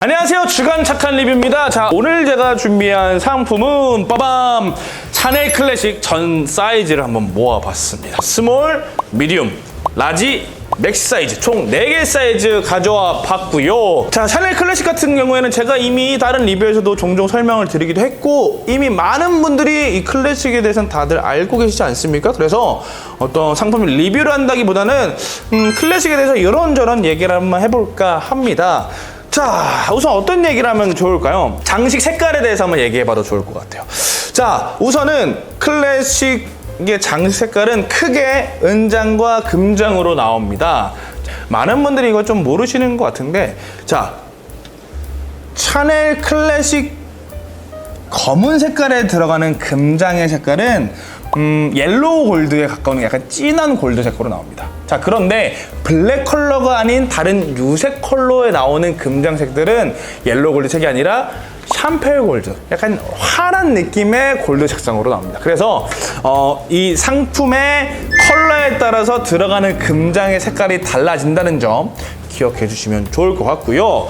안녕하세요, 주간 착한 리뷰입니다. 자, 오늘 제가 준비한 상품은 빠밤! 샤넬 클래식 전 사이즈를 한번 모아봤습니다. 스몰, 미디움, 라지, 맥스 사이즈 총 4개 사이즈 가져와 봤고요. 자, 샤넬 클래식 같은 경우에는 제가 이미 다른 리뷰에서도 종종 설명을 드리기도 했고, 이미 많은 분들이 이 클래식에 대해서는 다들 알고 계시지 않습니까? 그래서 어떤 상품을 리뷰를 한다기보다는 클래식에 대해서 이런저런 얘기를 한번 해볼까 합니다. 자, 우선 어떤 얘기를 하면 좋을까요? 장식 색깔에 대해서 한번 얘기해봐도 좋을 것 같아요. 자, 우선은 클래식의 장식 색깔은 크게 은장과 금장으로 나옵니다. 많은 분들이 이거 좀 모르시는 것 같은데, 자, 샤넬 클래식 검은 색깔에 들어가는 금장의 색깔은 옐로우 골드에 가까운 약간 진한 골드 색으로 나옵니다. 자, 그런데 블랙 컬러가 아닌 다른 유색 컬러에 나오는 금장색들은 옐로우 골드 색이 아니라 샴페일 골드, 약간 환한 느낌의 골드 색상으로 나옵니다. 그래서 이 상품의 컬러에 따라서 들어가는 금장의 색깔이 달라진다는 점 기억해 주시면 좋을 것 같고요.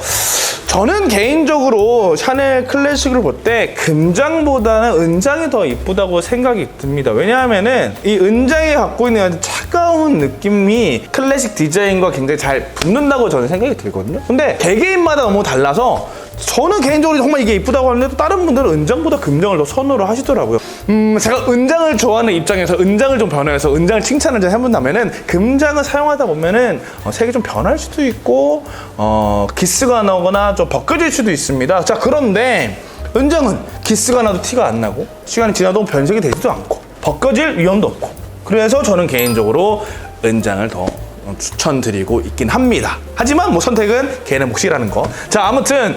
저는 개인적으로 샤넬 클래식을 볼 때 금장보다는 은장이 더 이쁘다고 생각이 듭니다. 왜냐하면은 이 은장이 갖고 있는 차가운 느낌이 클래식 디자인과 굉장히 잘 붙는다고 저는 생각이 들거든요. 근데 개개인마다 너무 달라서 저는 개인적으로 정말 이게 이쁘다고 하는데 또 다른 분들은 은장보다 금장을 더 선호를 하시더라고요. 제가 은장을 좋아하는 입장에서 은장을 좀 변화해서 은장을 칭찬을 좀 해본다면은, 금장을 사용하다 보면은 색이 좀 변할 수도 있고 기스가 나거나 좀 벗겨질 수도 있습니다. 자, 그런데 은장은 기스가 나도 티가 안 나고 시간이 지나도 변색이 되지도 않고 벗겨질 위험도 없고, 그래서 저는 개인적으로 은장을 더 추천드리고 있긴 합니다. 하지만 뭐 선택은 개인의 몫이라는 거. 자, 아무튼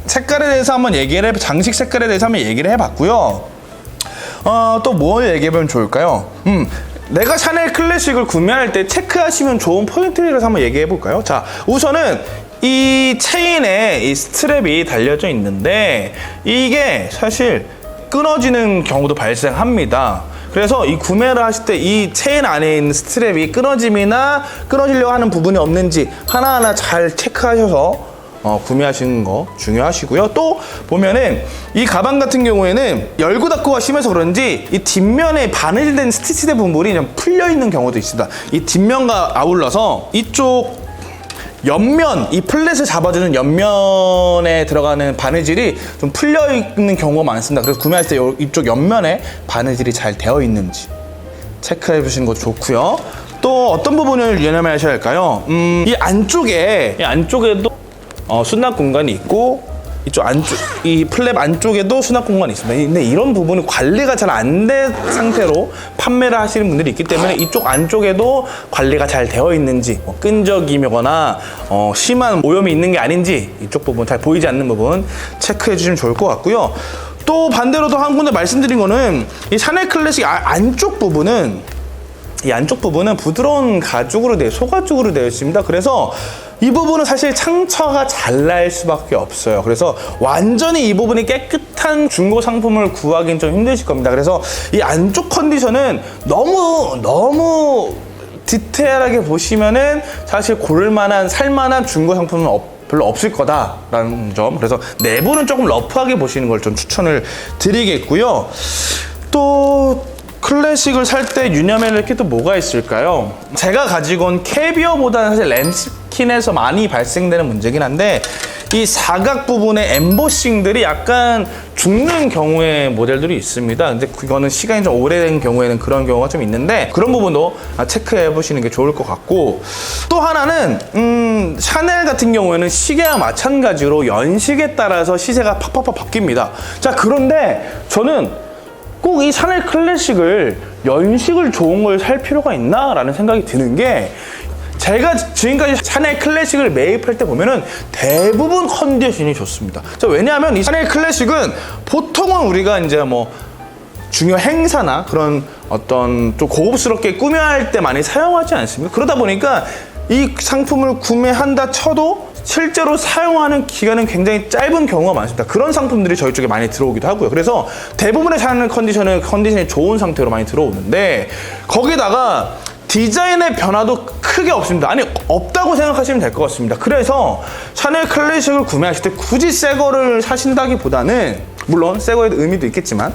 색깔에 대해서 한번 얘기를 장식 색깔에 대해서 한번 얘기를 해봤고요. 또 뭘 얘기해보면 좋을까요? 내가 샤넬 클래식을 구매할 때 체크하시면 좋은 포인트에 대해서 한번 얘기해볼까요? 자, 우선은 이 체인에 이 스트랩이 달려져 있는데 이게 사실 끊어지는 경우도 발생합니다. 그래서 이 구매를 하실 때 이 체인 안에 있는 스트랩이 끊어짐이나 끊어지려고 하는 부분이 없는지 하나하나 잘 체크하셔서 구매하시는 거 중요하시고요. 또 보면은 이 가방 같은 경우에는 열고 닫고가 심해서 그런지 이 뒷면에 바느질된 스티치된 부분이 좀 풀려 있는 경우도 있습니다. 이 뒷면과 아울러서 이쪽 옆면, 이 플랫을 잡아주는 옆면에 들어가는 바느질이 좀 풀려 있는 경우가 많습니다. 그래서 구매하실 때 이쪽 옆면에 바느질이 잘 되어 있는지 체크해 주시는 것도 좋고요. 또 어떤 부분을 유념하셔야 할까요? 이 안쪽에도 수납 공간이 있고, 이쪽 안쪽, 이 플랩 안쪽에도 수납 공간이 있습니다. 근데 이런 부분이 관리가 잘 안 된 상태로 판매를 하시는 분들이 있기 때문에 이쪽 안쪽에도 관리가 잘 되어 있는지, 끈적이거나 심한 오염이 있는 게 아닌지 이쪽 부분, 잘 보이지 않는 부분 체크해 주시면 좋을 것 같고요. 또 반대로도 한 군데 말씀드린 거는 이 샤넬 클래식 안쪽 부분은 부드러운 가죽으로 소가죽으로 되어 있습니다. 그래서 이 부분은 사실 상처가 잘 날 수밖에 없어요. 그래서 완전히 이 부분이 깨끗한 중고 상품을 구하기는 좀 힘드실 겁니다. 그래서 이 안쪽 컨디션은 너무 디테일하게 보시면은 사실 고를만한, 살만한 중고 상품은 별로 없을 거다라는 점. 그래서 내부는 조금 러프하게 보시는 걸 좀 추천을 드리겠고요. 또 클래식을 살 때 유념해야 할 게 또 뭐가 있을까요? 제가 가지고 온 캐비어보다는 사실 램스킨에서 많이 발생되는 문제긴 한데, 이 사각 부분의 엠보싱들이 약간 죽는 경우의 모델들이 있습니다. 근데 그거는 시간이 좀 오래된 경우에는 그런 경우가 좀 있는데, 그런 부분도 체크해 보시는 게 좋을 것 같고, 또 하나는 샤넬 같은 경우에는 시계와 마찬가지로 연식에 따라서 시세가 팍팍팍 바뀝니다. 자, 그런데 저는 꼭 이 샤넬 클래식을 연식을 좋은 걸 살 필요가 있나? 라는 생각이 드는 게, 제가 지금까지 샤넬 클래식을 매입할 때 보면은 대부분 컨디션이 좋습니다. 자, 왜냐하면 이 샤넬 클래식은 보통은 우리가 이제 뭐 중요 행사나 그런 어떤 좀 고급스럽게 꾸며야 할 때 많이 사용하지 않습니까? 그러다 보니까 이 상품을 구매한다 쳐도 실제로 사용하는 기간은 굉장히 짧은 경우가 많습니다. 그런 상품들이 저희 쪽에 많이 들어오기도 하고요. 그래서 대부분의 샤넬 컨디션이 좋은 상태로 많이 들어오는데, 거기다가 디자인의 변화도 크게 없습니다. 아니, 없다고 생각하시면 될 것 같습니다. 그래서 샤넬 클래식을 구매하실 때 굳이 새 거를 사신다기보다는, 물론 새 거에도 의미도 있겠지만,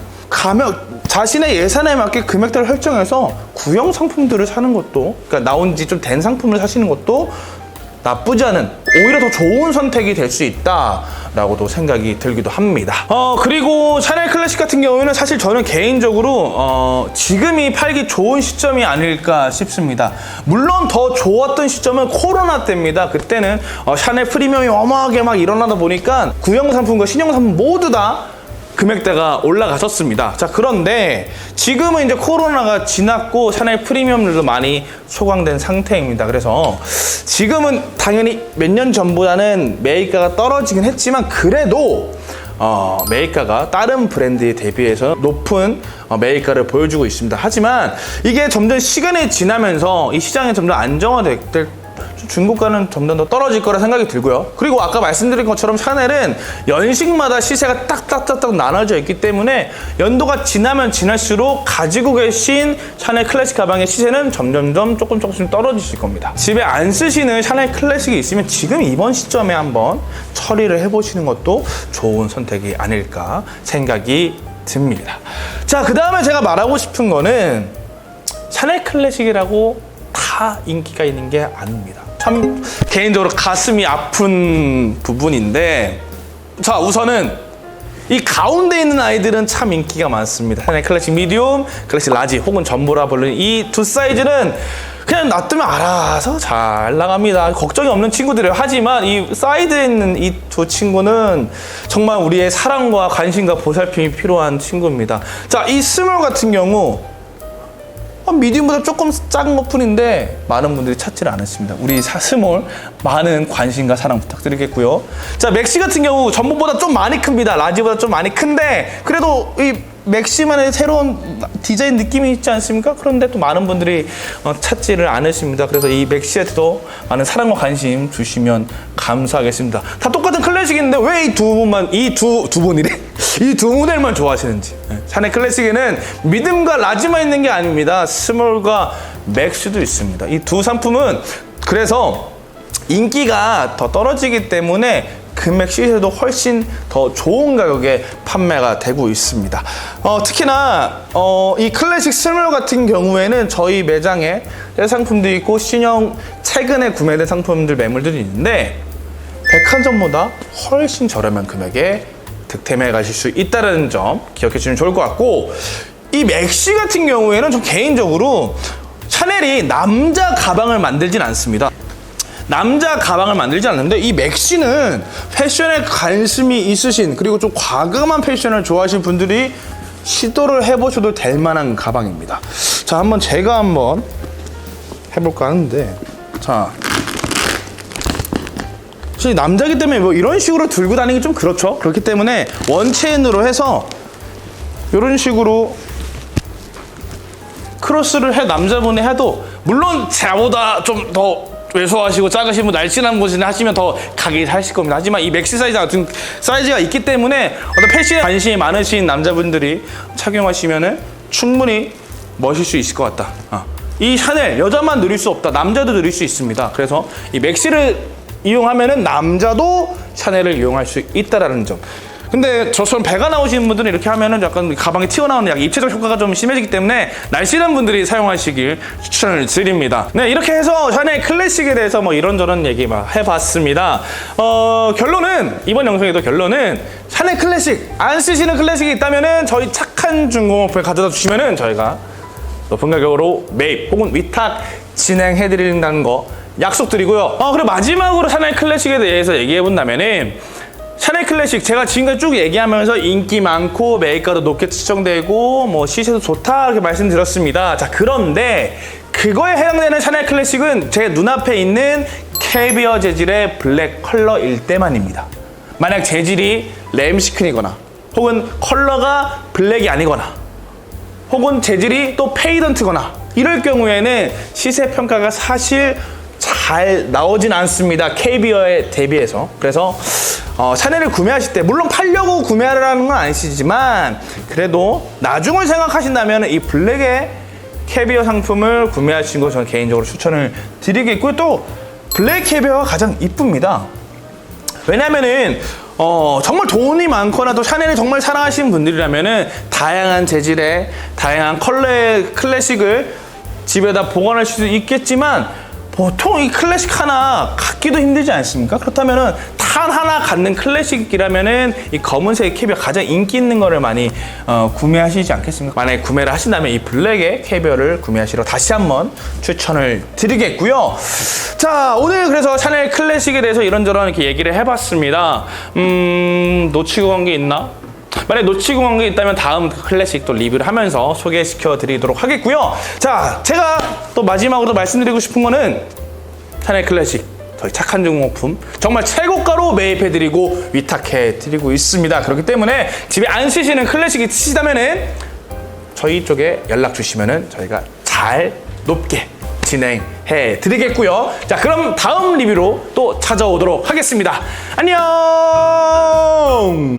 자신의 예산에 맞게 금액대를 설정해서 구형 상품들을 사는 것도, 그러니까 나온 지 좀 된 상품을 사시는 것도 나쁘지 않은, 오히려 더 좋은 선택이 될 수 있다라고도 생각이 들기도 합니다. 그리고 샤넬 클래식 같은 경우에는 사실 저는 개인적으로 지금이 팔기 좋은 시점이 아닐까 싶습니다. 물론 더 좋았던 시점은 코로나 때입니다. 그때는 샤넬 프리미엄이 어마하게 막 일어나다 보니까 구형 상품과 신형 상품 모두 다 금액대가 올라가셨습니다. 자, 그런데 지금은 이제 코로나가 지났고 샤넬 프리미엄들도 많이 소강된 상태입니다. 그래서 지금은 당연히 몇 년 전보다는 매입가가 떨어지긴 했지만, 그래도 매입가가 다른 브랜드에 대비해서 높은 매입가를 보여주고 있습니다. 하지만 이게 점점 시간이 지나면서 이 시장이 점점 안정화될 중고가는 점점 더 떨어질 거라 생각이 들고요. 그리고 아까 말씀드린 것처럼 샤넬은 연식마다 시세가 딱딱딱딱 나눠져 있기 때문에 연도가 지나면 지날수록 가지고 계신 샤넬 클래식 가방의 시세는 점점점 조금씩 떨어지실 겁니다. 집에 안 쓰시는 샤넬 클래식이 있으면 지금 이번 시점에 한번 처리를 해보시는 것도 좋은 선택이 아닐까 생각이 듭니다. 자, 그 다음에 제가 말하고 싶은 거는 샤넬 클래식이라고 다 인기가 있는 게 아닙니다. 참 개인적으로 가슴이 아픈 부분인데, 자, 우선은 이 가운데 있는 아이들은 참 인기가 많습니다. 샤넬 클래식 미디움, 클래식 라지 혹은 전보라 부르는 이 두 사이즈는 그냥 놔두면 알아서 잘 나갑니다. 걱정이 없는 친구들이에요. 하지만 이 사이드에 있는 이 두 친구는 정말 우리의 사랑과 관심과 보살핌이 필요한 친구입니다. 자, 이 스몰 같은 경우 미디움보다 조금 작은 것 뿐인데 많은 분들이 찾지를 않았습니다. 우리 스몰 많은 관심과 사랑 부탁드리겠고요. 자, 맥시 같은 경우 전보보다 좀 많이 큽니다. 라지보다 좀 많이 큰데 그래도 이 맥시만의 새로운 디자인 느낌이 있지 않습니까? 그런데 또 많은 분들이 찾지를 않으십니다. 그래서 이 맥시에도 많은 사랑과 관심 주시면 감사하겠습니다. 다 똑같은 클래식인데 왜 이 두 분만, 이 두 분이래? 이 두 모델만 좋아하시는지. 샤넬 클래식에는 미듬과 라지만 있는 게 아닙니다. 스몰과 맥스도 있습니다. 이 두 상품은 그래서 인기가 더 떨어지기 때문에 금액 시세도 훨씬 더 좋은 가격에 판매가 되고 있습니다. 특히나 이 클래식 스몰 같은 경우에는 저희 매장에 새 상품도 있고 신형 최근에 구매된 상품들 매물들이 있는데 백화점보다 훨씬 저렴한 금액에 득템해 가실 수 있다는 점 기억해 주시면 좋을 것 같고, 이 맥시 같은 경우에는 저 개인적으로 샤넬이 남자 가방을 만들진 않습니다. 남자 가방을 만들지 않는데 이 맥시는 패션에 관심이 있으신, 그리고 좀 과감한 패션을 좋아하시는 분들이 시도를 해보셔도 될 만한 가방입니다. 자, 제가 한번 해볼까 하는데, 자, 사실 남자기 때문에 뭐 이런 식으로 들고 다니기 좀 그렇죠. 그렇기 때문에 원체인으로 해서 이런 식으로 크로스를 남자분이 해도, 물론 저보다 좀 더 왜소하시고 작으시고 날씬한 곳에 하시면 더 가게 하실 겁니다. 하지만 이 맥시 사이즈 같은 사이즈가 있기 때문에 어떤 패션에 관심이 많으신 남자분들이 착용하시면은 충분히 멋일 수 있을 것 같다. 이 샤넬 여자만 누릴 수 없다. 남자도 누릴 수 있습니다. 그래서 이 맥시를 이용하면은 남자도 샤넬을 이용할 수 있다라는 점. 근데 저처럼 배가 나오시는 분들은 이렇게 하면은 약간 가방이 튀어나오는 약간 입체적 효과가 좀 심해지기 때문에 날씬한 분들이 사용하시길 추천을 드립니다. 네, 이렇게 해서 샤넬 클래식에 대해서 뭐 이런저런 얘기 막 해봤습니다. 결론은, 이번 영상에도 결론은 샤넬 클래식 안 쓰시는 클래식이 있다면은 저희 착한 중고목표에 가져다 주시면은 저희가 높은 가격으로 매입 혹은 위탁 진행해드린다는 거 약속드리고요. 그리고 마지막으로 샤넬 클래식에 대해서 얘기해본다면은, 샤넬 클래식 제가 지금까지 쭉 얘기하면서 인기 많고 매입가도 높게 측정되고 뭐 시세도 좋다 이렇게 말씀드렸습니다. 자, 그런데 그거에 해당되는 샤넬 클래식은 제 눈앞에 있는 캐비어 재질의 블랙 컬러일 때만입니다. 만약 재질이 램시큰이거나 혹은 컬러가 블랙이 아니거나 혹은 재질이 또 페이던트거나 이럴 경우에는 시세 평가가 사실 잘 나오진 않습니다. 캐비어에 대비해서. 그래서 샤넬을 구매하실 때, 물론 팔려고 구매하라는 건 아니시지만 그래도 나중을 생각하신다면 이 블랙의 캐비어 상품을 구매하신 거 저는 개인적으로 추천을 드리겠고요. 또 블랙 캐비어가 가장 이쁩니다. 왜냐면은 정말 돈이 많거나 또 샤넬을 정말 사랑하시는 분들이라면은 다양한 재질의 다양한 컬러의 클래식을 집에다 보관할 수 있겠지만 보통 이 클래식 하나 갖기도 힘들지 않습니까? 그렇다면은 단 하나 갖는 클래식이라면은 이 검은색 캐비어 가장 인기 있는 거를 많이 구매하시지 않겠습니까? 만약에 구매를 하신다면 이 블랙의 캐비어를 구매하시러 다시 한번 추천을 드리겠고요. 자, 오늘 그래서 샤넬 클래식에 대해서 이런저런 이렇게 얘기를 해봤습니다. 놓치고 간 게 있나? 만약에 놓치고 간 게 있다면 다음 클래식 또 리뷰를 하면서 소개시켜 드리도록 하겠고요. 자, 제가 또 마지막으로 말씀드리고 싶은 거는 샤넬 클래식 저희 착한 중고품 정말 최고가로 매입해 드리고 위탁해 드리고 있습니다. 그렇기 때문에 집에 안 쓰시는 클래식이 쓰시다면은 저희 쪽에 연락 주시면은 저희가 잘 높게 진행해 드리겠고요. 자, 그럼 다음 리뷰로 또 찾아오도록 하겠습니다. 안녕.